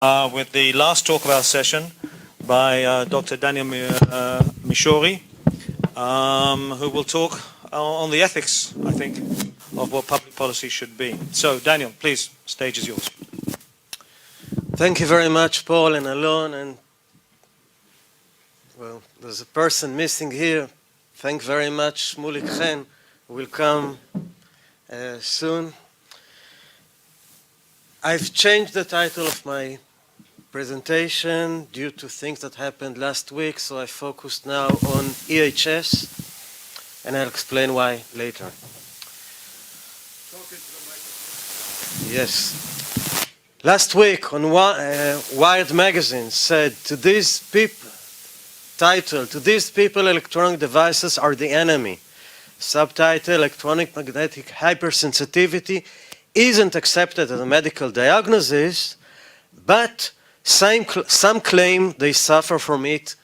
With the last talk of our session by Dr. Daniel Mishori, who will talk on the ethics, I think, of what public policy should be. So, Daniel, please, stage is yours. Thank you very much, Paul and Alon, and well, there's a person missing here. Thank very much, Shmulik Chen, who will come soon. I've changed the title of my presentation due to things that happened last week, so I focused now on EHS, and I'll explain why later. Yes. Last week on Wired magazine said, to these people, electronic devices are the enemy. Subtitle, electronic magnetic hypersensitivity isn't accepted as a medical diagnosis, but some claim they suffer from it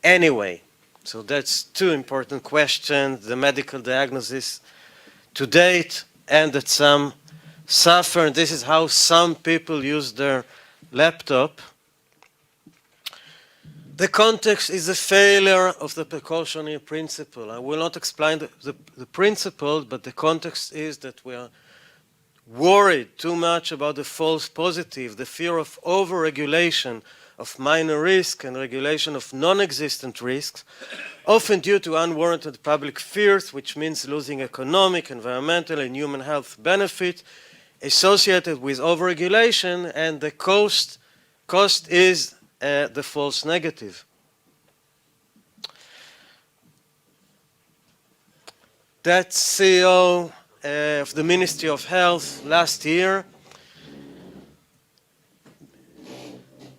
anyway. So that's two important questions, the medical diagnosis to date, and that some suffer, and this is how some people use their laptop. The context is a failure of the precautionary principle. I will not explain the principle, but the context is that we are worried too much about the false positive, the fear of over-regulation of minor risk and regulation of non-existent risks, often due to unwarranted public fears, which means losing economic, environmental, and human health benefit associated with over-regulation, and the cost is the false negative. That CEO of the Ministry of Health last year.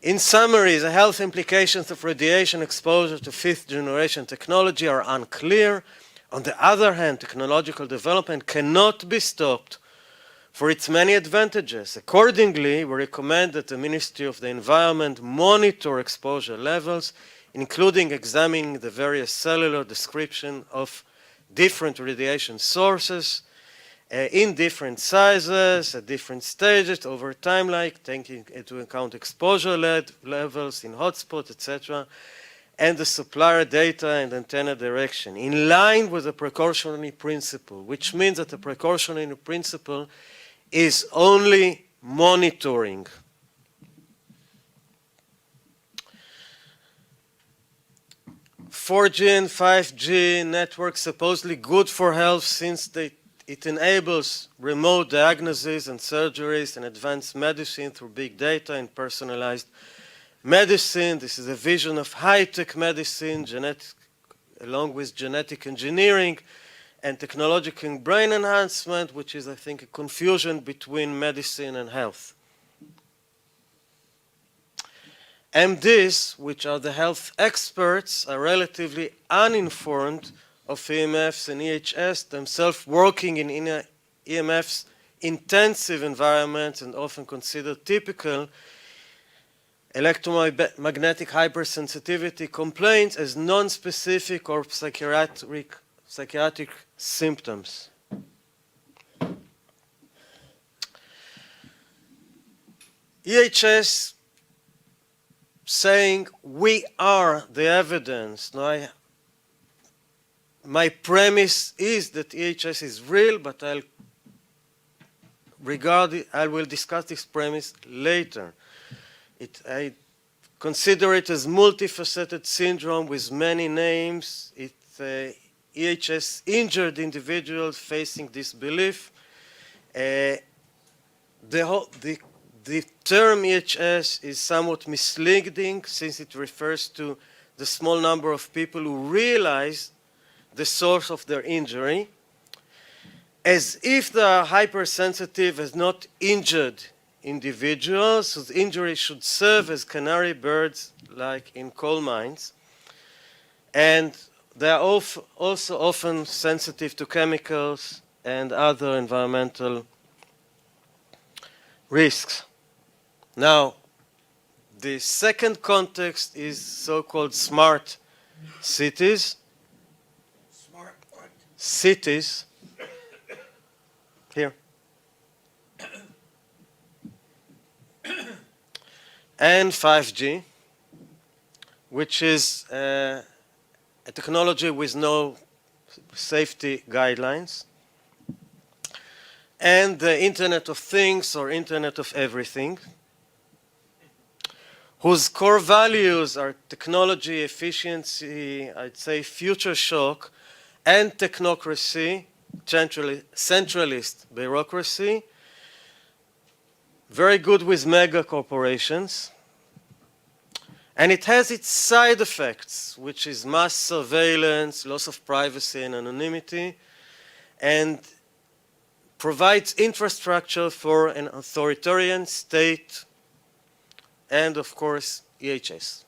In summary, the health implications of radiation exposure to fifth-generation technology are unclear. On the other hand, technological development cannot be stopped for its many advantages. Accordingly, we recommend that the Ministry of the Environment monitor exposure levels, including examining the various cellular description of different radiation sources, in different sizes, at different stages, over time, like taking into account exposure levels in hotspots, etc., and the supplier data and antenna direction, in line with the precautionary principle, which means that the precautionary principle is only monitoring. 4G and 5G networks supposedly good for health since it enables remote diagnosis and surgeries and advanced medicine through big data and personalized medicine. This is a vision of high-tech medicine, along with genetic engineering and technological brain enhancement, which is, I think, a confusion between medicine and health. MDs, which are the health experts, are relatively uninformed of EMFs and EHS, themselves working in EMFs intensive environments and often considered typical electromagnetic hypersensitivity complaints as non-specific or psychiatric symptoms. EHS saying we are the evidence. Now, my premise is that EHS is real, but I will discuss this premise later. I consider it as multifaceted syndrome with many names. It's EHS injured individuals facing disbelief. The term EHS is somewhat misleading since it refers to the small number of people who realize the source of their injury, as if they are hypersensitive as not injured individuals whose injury should serve as canary birds like in coal mines. And they are also often sensitive to chemicals and other environmental risks. Now, the second context is so-called smart cities. Smart what? Cities. Here. and 5G, which is a technology with no safety guidelines, and the Internet of Things or Internet of Everything, whose core values are technology, efficiency, I'd say future shock, and technocracy, centralist bureaucracy, very good with mega corporations. And it has its side effects, which is mass surveillance, loss of privacy and anonymity, and provides infrastructure for an authoritarian state, and of course, EHS,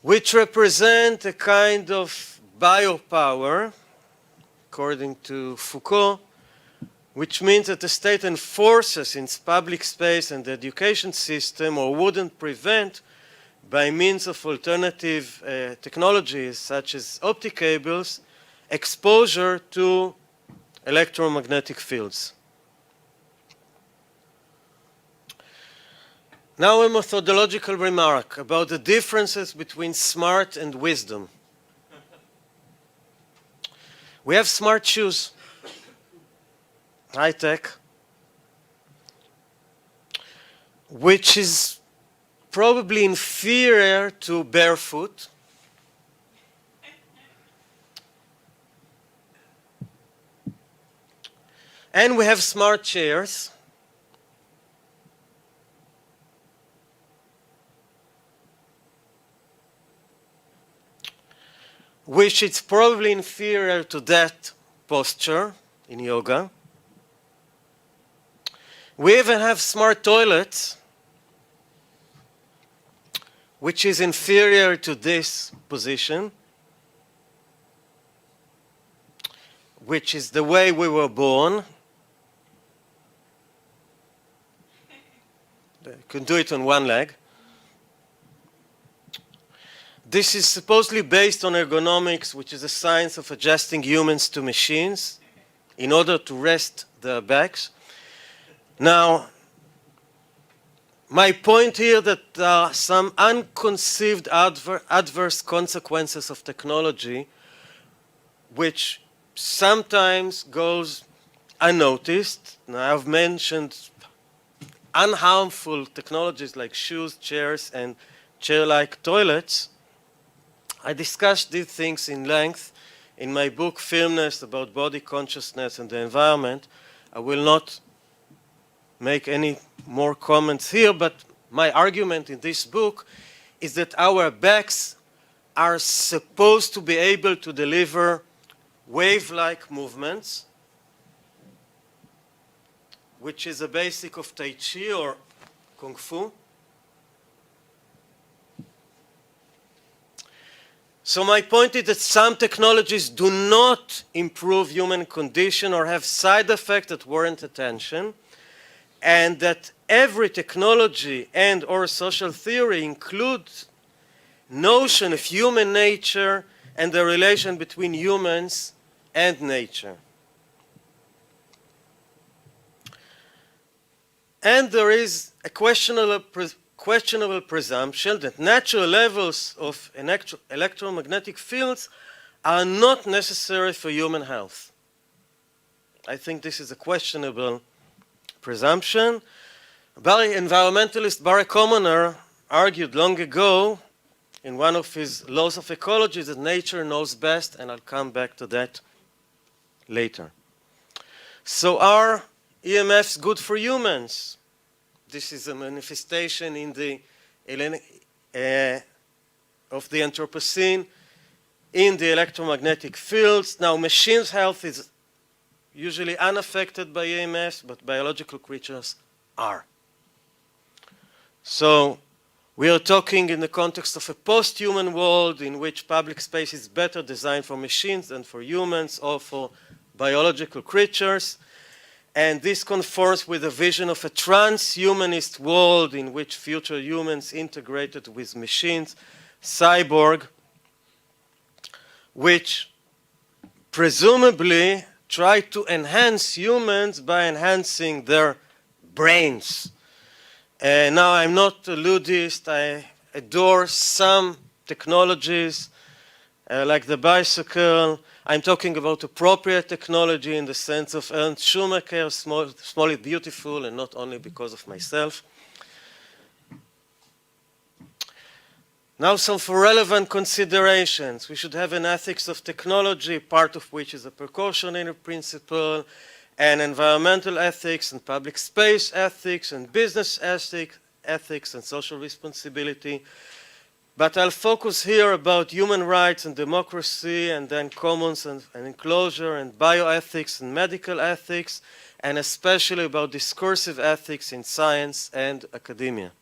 which represent a kind of biopower, according to Foucault, which means that the state enforces in its public space and the education system, or wouldn't prevent, by means of alternative technologies such as optic cables, exposure to electromagnetic fields. Now a methodological remark about the differences between smart and wisdom. We have smart shoes, high tech, which is probably inferior to barefoot. And we have smart chairs, which is probably inferior to that posture in yoga. We even have smart toilets, which is inferior to this position, which is the way we were born. You can do it on one leg. This is supposedly based on ergonomics, which is a science of adjusting humans to machines in order to rest their backs. Now, my point here that there are some unconceived adverse consequences of technology which sometimes goes unnoticed. Now, I've mentioned unharmful technologies like shoes, chairs, and chair-like toilets. I discussed these things in length in my book, Firmness, about body consciousness and the environment. I will not make any more comments here, but my argument in this book is that our backs are supposed to be able to deliver wave-like movements, which is a basic of Tai Chi or Kung Fu. So my point is that some technologies do not improve human condition or have side effects that warrant attention, and that every technology and or social theory includes notion of human nature and the relation between humans and nature. And there is a questionable presumption that natural levels of electromagnetic fields are not necessary for human health. I think this is a questionable presumption. Environmentalist Barry Commoner argued long ago in one of his laws of ecology that nature knows best, and I'll come back to that later. So are EMFs good for humans? This is a manifestation in the of the Anthropocene in the electromagnetic fields. Now, machines' health is usually unaffected by EMFs, but biological creatures are. So we are talking in the context of a post-human world in which public space is better designed for machines than for humans or for biological creatures. And this conforms with a vision of a transhumanist world in which future humans integrated with machines, cyborg, which presumably try to enhance humans by enhancing their brains. Now, I'm not a ludist. I adore some technologies like the bicycle. I'm talking about appropriate technology in the sense of Ernst Schumacher, small is beautiful, and not only because of myself. Now, some for relevant considerations. We should have an ethics of technology, part of which is a precautionary principle, and environmental ethics, and public space ethics, and business ethics, and social responsibility. But I'll focus here about human rights and democracy, and then commons and enclosure, and bioethics and medical ethics, and especially about discursive ethics in science and academia.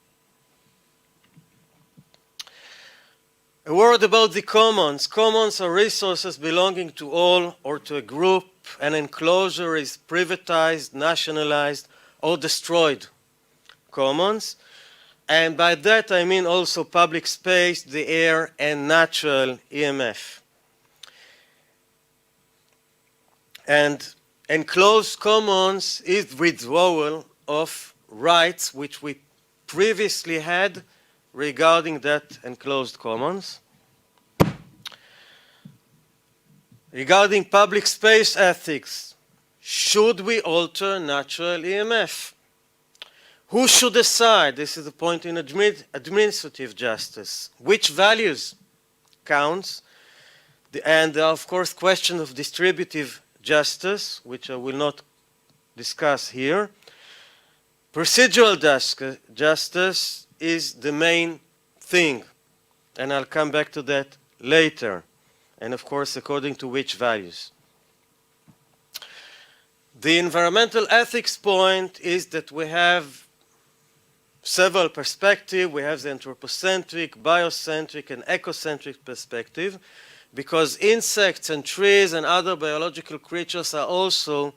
A word about the commons. Commons are resources belonging to all or to a group. An enclosure is privatized, nationalized, or destroyed commons. And by that I mean also public space, the air, and natural EMF. And enclosed commons is withdrawal of rights which we previously had regarding that enclosed commons. Regarding public space ethics, should we alter natural EMF? Who should decide? This is the point in administrative justice. Which values counts? And there are, of course, questions of distributive justice, which I will not discuss here. Procedural justice is the main thing, and I'll come back to that later. And of course, according to which values. The environmental ethics point is that we have several perspectives. We have the anthropocentric, biocentric, and ecocentric perspective, because insects and trees and other biological creatures are also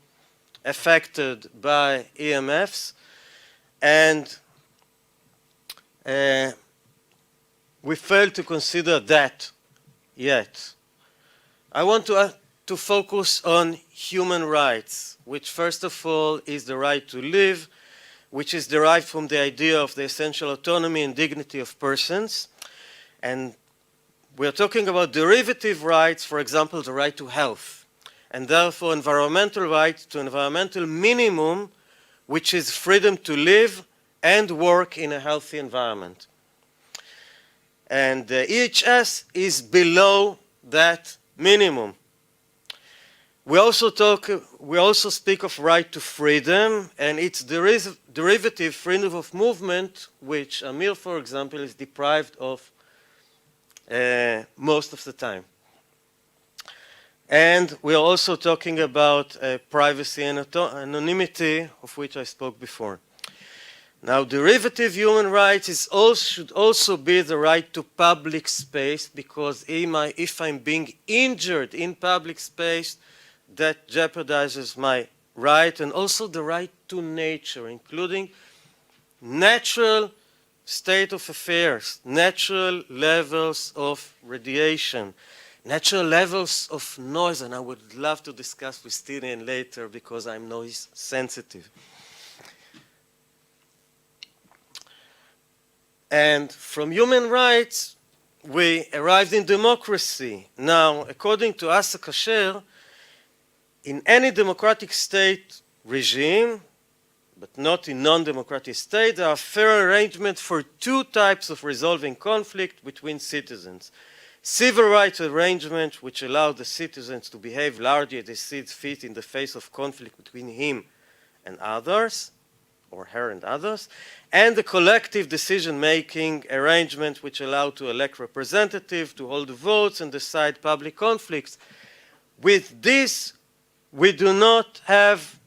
affected by EMFs. And we fail to consider that yet. I want to focus on human rights, which first of all is the right to live, which is derived from the idea of the essential autonomy and dignity of persons. And we're talking about derivative rights, for example, the right to health, and therefore environmental rights to environmental minimum, which is freedom to live and work in a healthy environment. And the EHS is below that minimum. We also speak of right to freedom, and its derivative, freedom of movement, which Amir, for example, is deprived of most of the time. And we are also talking about privacy and anonymity, of which I spoke before. Now, derivative human rights should also be the right to public space, because if I'm being injured in public space, that jeopardizes my right, and also the right to nature, including natural state of affairs, natural levels of radiation, natural levels of noise, and I would love to discuss with Stinian later because I'm noise sensitive. And from human rights, we arrived in democracy. Now, according to Asa Kasher, in any democratic state regime, but not in non-democratic state, there are fair arrangements for two types of resolving conflict between citizens. Civil rights arrangements, which allow the citizens to behave largely as they see fit in the face of conflict between him and others, or her and others, and the collective decision-making arrangement which allow to elect representatives, to hold votes and decide public conflicts. With this, we do not have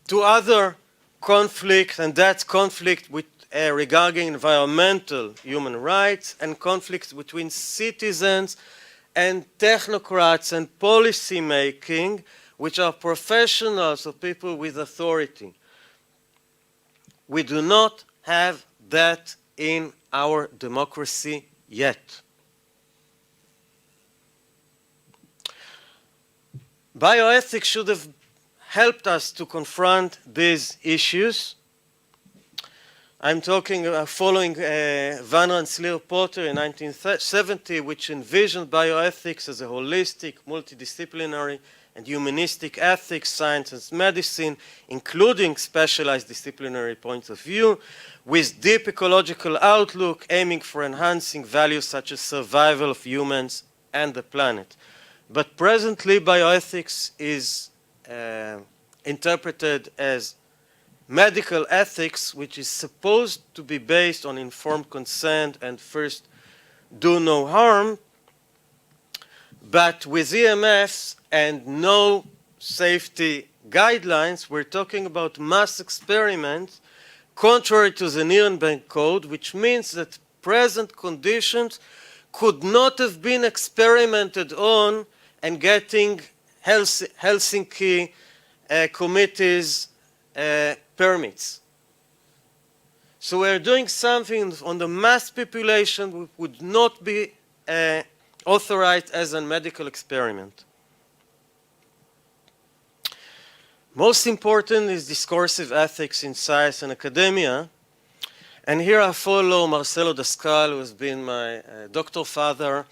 two other conflicts, and that's conflict with regarding environmental human rights and conflicts between citizens and technocrats and policy making, which are professionals or people with authority. We do not have that in our democracy yet. Bioethics should have helped us to confront these issues. I'm talking following Van Rensselaer-Potter in 1970, which envisioned bioethics as a holistic, multidisciplinary, and humanistic ethics, science, and medicine, including specialized disciplinary points of view, with deep ecological outlook, aiming for enhancing values such as survival of humans and the planet. But presently, bioethics is interpreted as medical ethics, which is supposed to be based on informed consent and first do no harm, but with EMFs and no safety guidelines, we're talking about mass experiments contrary to the Nuremberg Code, which means that present conditions could not have been experimented on and getting Helsinki committees permits. So we're doing something on the mass population which would not be authorized as a medical experiment. Most important is discursive ethics in science and academia. And here I follow Marcelo Dascal, who has been my doctor father,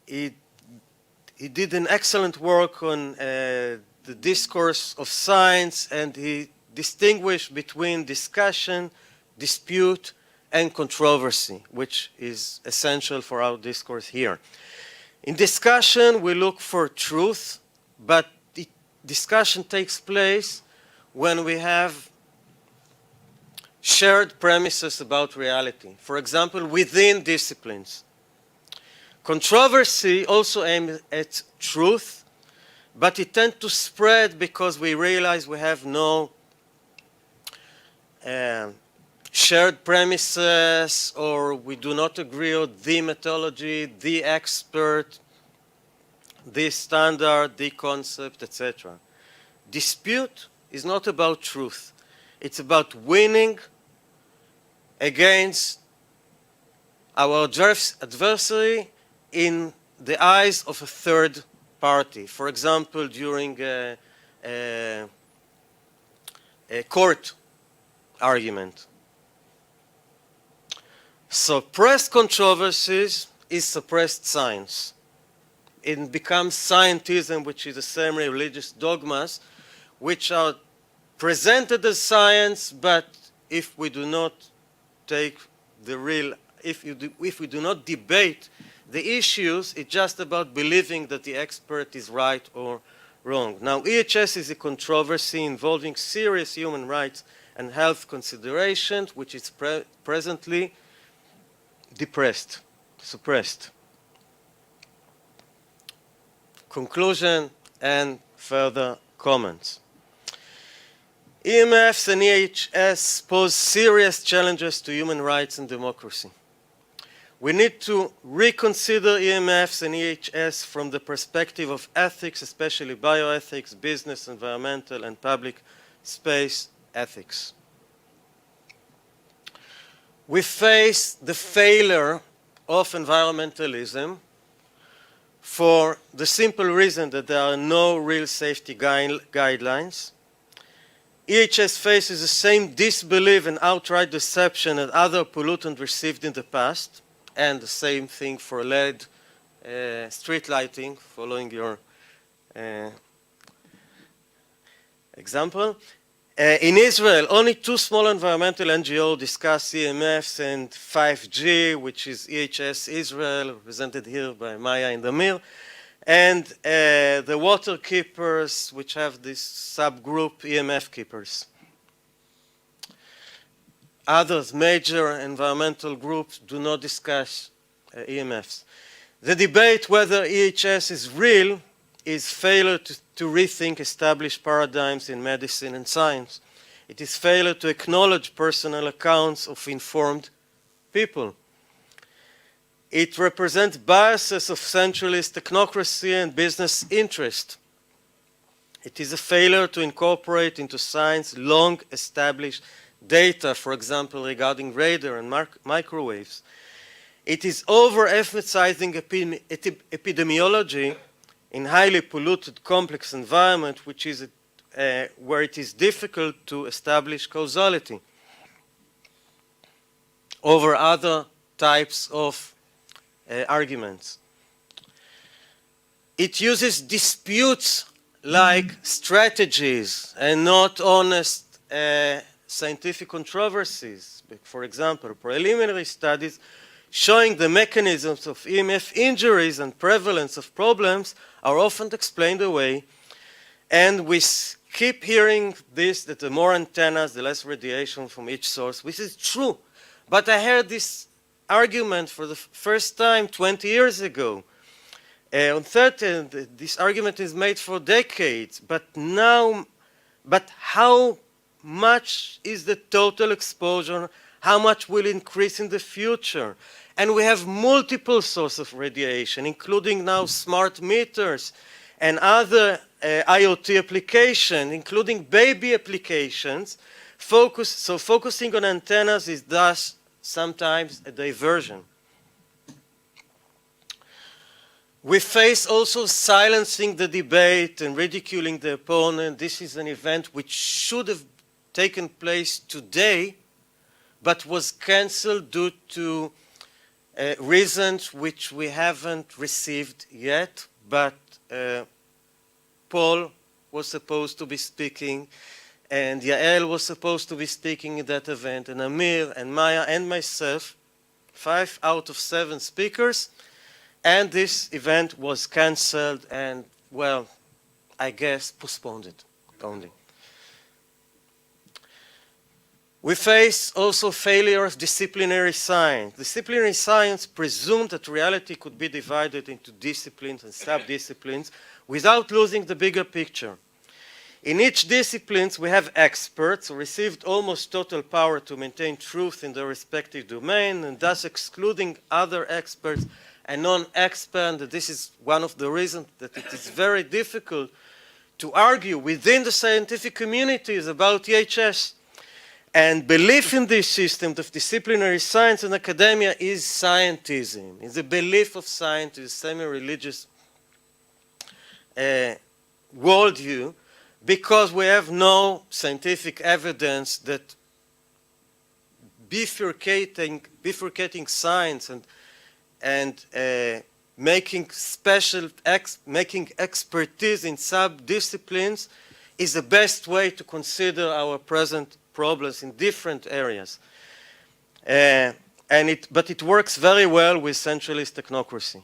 he did an excellent work on the discourse of science, and he distinguished between discussion, dispute, and controversy, which is essential for our discourse here. In discussion, we look for truth, but the discussion takes place when we have shared premises about reality. For example, within disciplines. Controversy also aims at truth, but it tends to spread because we realize we have no shared premises, or we do not agree on the methodology, the expert, the standard, the concept, etc. Dispute is not about truth. It's about winning against our adversary in the eyes of a third party. For example, during a court argument. Suppressed controversies is suppressed science. It becomes scientism, which is the same religious dogmas, which are presented as science, but if we do not take the real, if we do not debate the issues, it's just about believing that the expert is right or wrong. Now, EHS is a controversy involving serious human rights and health considerations, which is presently suppressed. Conclusion and further comments. EMFs and EHS pose serious challenges to human rights and democracy. We need to reconsider EMFs and EHS from the perspective of ethics, especially bioethics, business, environmental, and public space ethics. We face the failure of environmentalism for the simple reason that there are no real safety guidelines. EHS faces the same disbelief and outright deception that other pollutants received in the past, and the same thing for lead street lighting, following your example. In Israel, only two small environmental NGOs discuss EMFs and 5G, which is EHS Israel, represented here by Maya and Amir, and the water keepers, which have this subgroup EMF keepers. Others, major environmental groups, do not discuss EMFs. The debate whether EHS is real is failure to rethink established paradigms in medicine and science. It is failure to acknowledge personal accounts of informed people. It represents biases of centralist technocracy and business interest. It is a failure to incorporate into science long-established data, for example, regarding radar and microwaves. It is overemphasizing epidemiology in highly polluted, complex environment, which is where it is difficult to establish causality over other types of arguments. It uses disputes like strategies and not honest scientific controversies. For example, preliminary studies showing the mechanisms of EMF injuries and prevalence of problems are often explained away, and we keep hearing this, that the more antennas, the less radiation from each source, which is true. But I heard this argument for the first time 20 years ago. This argument is made for decades, but how much is the total exposure? How much will increase in the future? And we have multiple sources of radiation, including now smart meters and other IoT applications, including baby applications. So focusing on antennas is thus sometimes a diversion. We face also silencing the debate and ridiculing the opponent. This is an event which should have taken place today, but was cancelled due to reasons which we haven't received yet. But Paul was supposed to be speaking, and Yael was supposed to be speaking at that event, and Amir and Maya and myself, 5 out of 7 speakers, and this event was cancelled and, well, I guess postponed only. We face also failure of disciplinary science. Disciplinary science presumed that reality could be divided into disciplines and sub-disciplines without losing the bigger picture. In each discipline, we have experts who received almost total power to maintain truth in their respective domain, and thus excluding other experts and non-experts. This is one of the reasons that it is very difficult to argue within the scientific communities about EHS. And belief in this system of disciplinary science and academia is scientism. It's a belief of scientists, semi-religious worldview, because we have no scientific evidence that bifurcating science and making expertise in sub-disciplines is the best way to consider our present problems in different areas. But it works very well with centralist technocracy.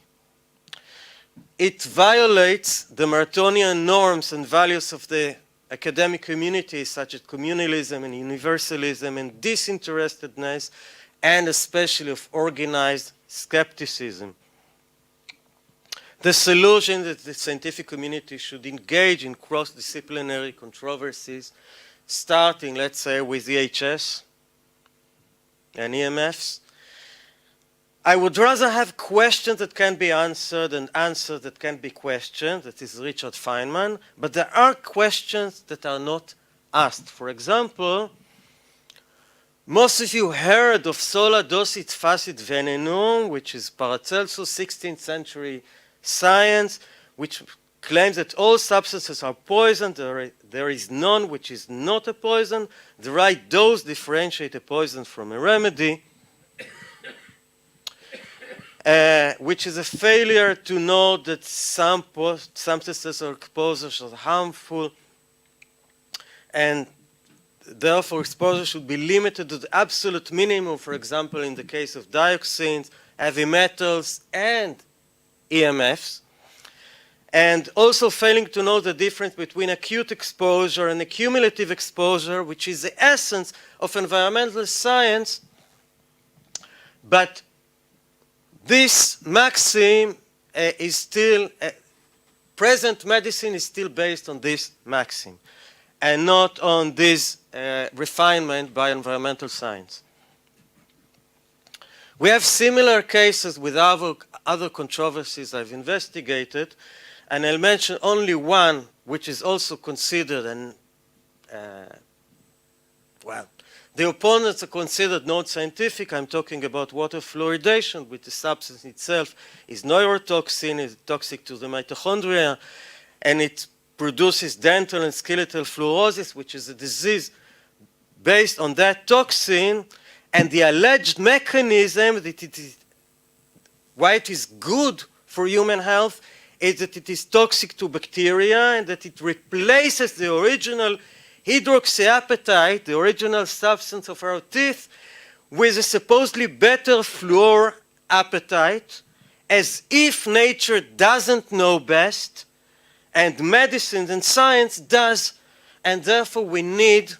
It violates the Mertonian norms and values of the academic community, such as communalism and universalism and disinterestedness, and especially of organized skepticism. The solution that the scientific community should engage in cross-disciplinary controversies, starting, let's say, with EHS and EMFs. I would rather have questions that can be answered and answers that can be questioned. That is Richard Feynman. But there are questions that are not asked. For example, most of you heard of sola docet facit venenum, which is Paracelsus, 16th century science, which claims that all substances are poison. There is none which is not a poison. The right dose differentiates a poison from a remedy. Which is a failure to know that some substances or exposures are harmful, and therefore exposure should be limited to the absolute minimum, for example, in the case of dioxins, heavy metals, and EMFs. And also failing to know the difference between acute exposure and accumulative exposure, which is the essence of environmental science. But this maxim is still, present medicine is still based on this maxim and not on this refinement by environmental science. We have similar cases with other controversies I've investigated, and I'll mention only one which is also considered The opponents are considered not scientific. I'm talking about water fluoridation, which the substance itself is neurotoxin, is toxic to the mitochondria, and it produces dental and skeletal fluorosis, which is a disease based on that toxin, and the alleged mechanism that it is, why it is good for human health is that it is toxic to bacteria and that it replaces the original hydroxyapatite, the original substance of our teeth, with a supposedly better fluorapatite, as if nature doesn't know best and medicine and science does, and therefore we need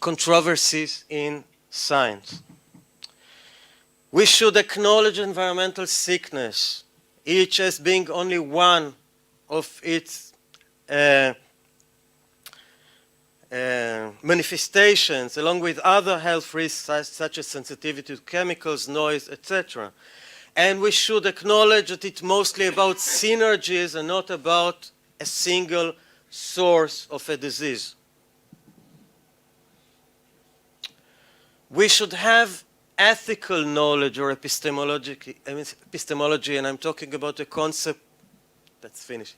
controversies in science. We should acknowledge environmental sickness, EHS being only one of its manifestations, along with other health risks such as sensitivity to chemicals, noise, etc. And we should acknowledge that it's mostly about synergies and not about a single source of a disease. We should have ethical knowledge or epistemology, and I'm talking about a concept, let's finish.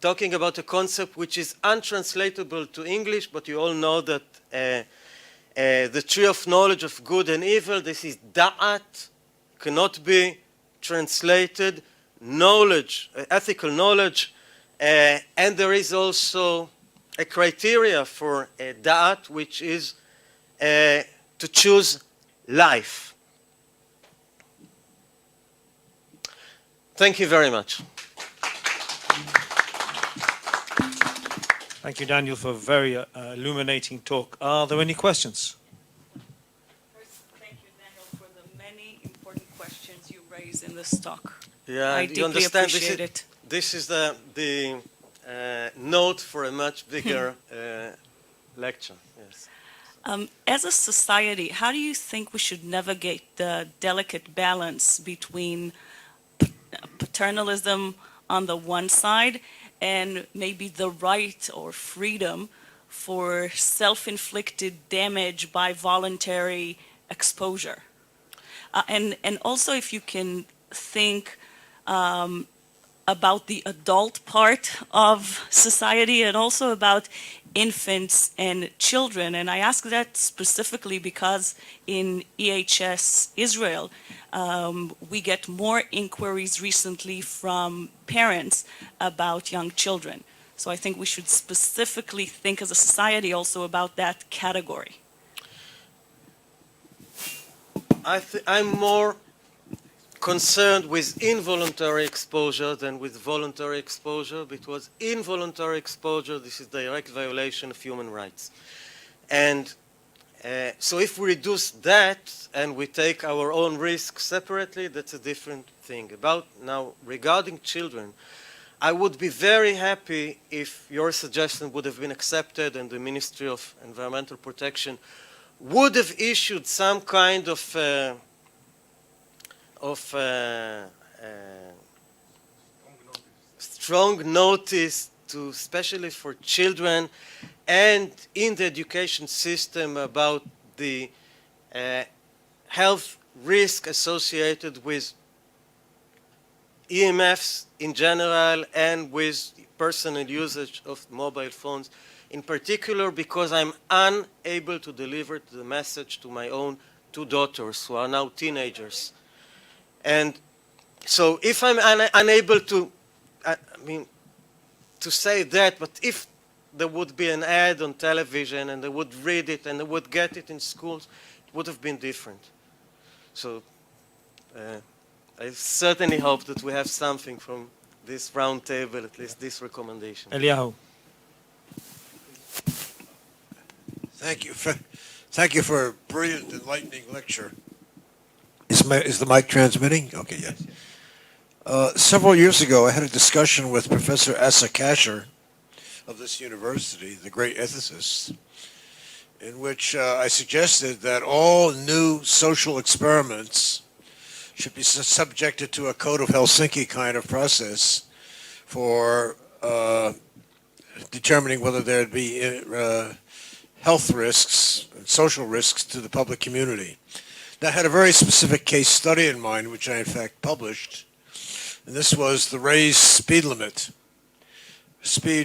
Talking about a concept which is untranslatable to English, but you all know that the tree of knowledge of good and evil, this is da'at, cannot be translated, knowledge, ethical knowledge, and there is also a criteria for da'at, which is to choose life. Thank you very much. Thank you, Daniel, for a very illuminating talk. Are there any questions? First, thank you, Daniel, for the many important questions you raised in this talk. Yeah, I deeply understand appreciate it. This is the note for a much bigger lecture. Yes. As a society, how do you think we should navigate the delicate balance between paternalism on the one side and maybe the right or freedom for self-inflicted damage by voluntary exposure? And also if you can think about the adult part of society and also about infants and children. And I ask that specifically because in EHS Israel, we get more inquiries recently from parents about young children. So I think we should specifically think as a society also about that category. I'm more concerned with involuntary exposure than with voluntary exposure, because involuntary exposure, this is direct violation of human rights. And so if we reduce that and we take our own risk separately, that's a different thing. Now, regarding children, I would be very happy if your suggestion would have been accepted and the Ministry of Environmental Protection would have issued some kind of strong notice to, especially for children and in the education system, about the health risk associated with EMFs in general and with personal usage of mobile phones in particular, because I'm unable to deliver the message to my own two daughters who are now teenagers. And so if I'm unable to, to say that, but if there would be an ad on television and they would read it and they would get it in schools, it would have been different. So I certainly hope that we have something from this round table, at least this recommendation. Eliyahu. Thank you for a brilliant, enlightening lecture. Is the mic transmitting? Okay, yes. Several years ago, I had a discussion with Professor Asa Kasher of this university, the great ethicist, in which I suggested that all new social experiments should be subjected to a Code of Helsinki kind of process for determining whether there'd be health risks and social risks to the public community. That had a very specific case study in mind, which I in fact published, and this was the raised speed limit.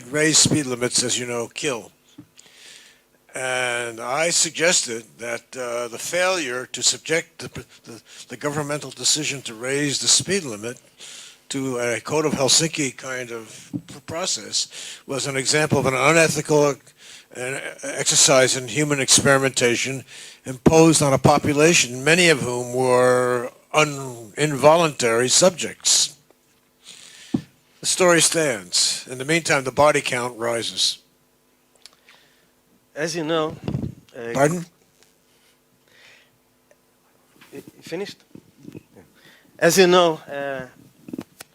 Raised speed limits, as you know, kill. And I suggested that the failure to subject the governmental decision to raise the speed limit to a Code of Helsinki kind of process was an example of an unethical exercise in human experimentation imposed on a population, many of whom were involuntary subjects. The story stands. In the meantime, the body count rises. As you know... Pardon? You finished? As you know,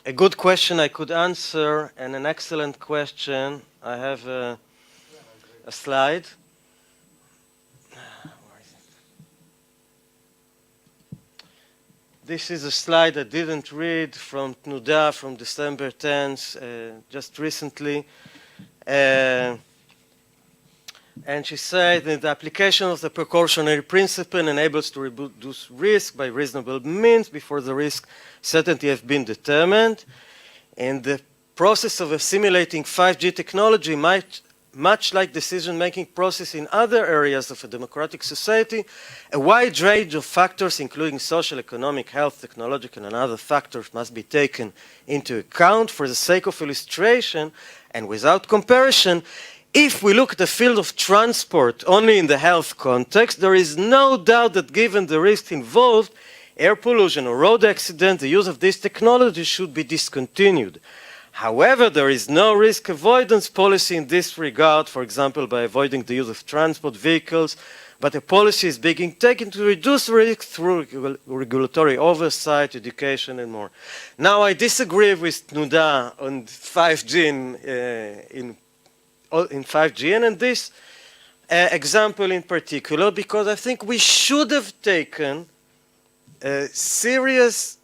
a good question I could answer, and an excellent question. I have a slide. This is a slide I didn't read from Tnuda from December 10th, just recently. And she said that the application of the precautionary principle enables to reduce risk by reasonable means before the risk certainty have been determined. And the process of assimilating 5G technology might, much like decision-making process in other areas of a democratic society, a wide range of factors, including social, economic, health, technological, and other factors must be taken into account. For the sake of illustration, and without comparison, if we look at the field of transport only in the health context, there is no doubt that given the risks involved, air pollution or road accident, the use of this technology should be discontinued. However, there is no risk avoidance policy in this regard, for example, by avoiding the use of transport vehicles, but a policy is being taken to reduce risk through regulatory oversight, education, and more. Now, I disagree with Tnuda on 5G in 5G, and in this example in particular, because I think we should have taken serious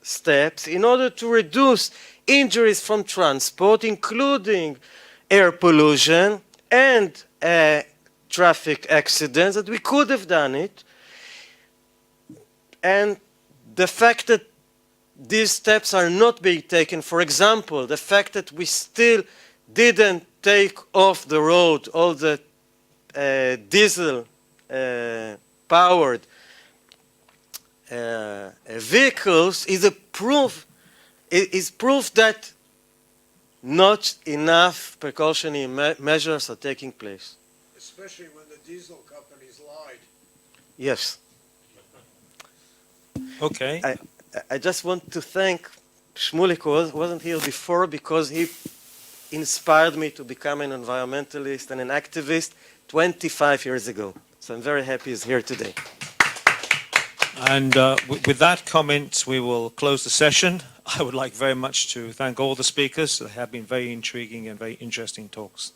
steps in order to reduce injuries from transport, including air pollution and traffic accidents, that we could have done it. And the fact that these steps are not being taken, for example, the fact that we still didn't take off the road all the diesel powered vehicles is proof that not enough precautionary measures are taking place. Especially when the diesel companies lied. Yes. Okay. I just want to thank Shmulik, who wasn't here before, because he inspired me to become an environmentalist and an activist 25 years ago. So I'm very happy he's here today. And with that comment, we will close the session. I would like very much to thank all the speakers. They have been very intriguing and very interesting talks.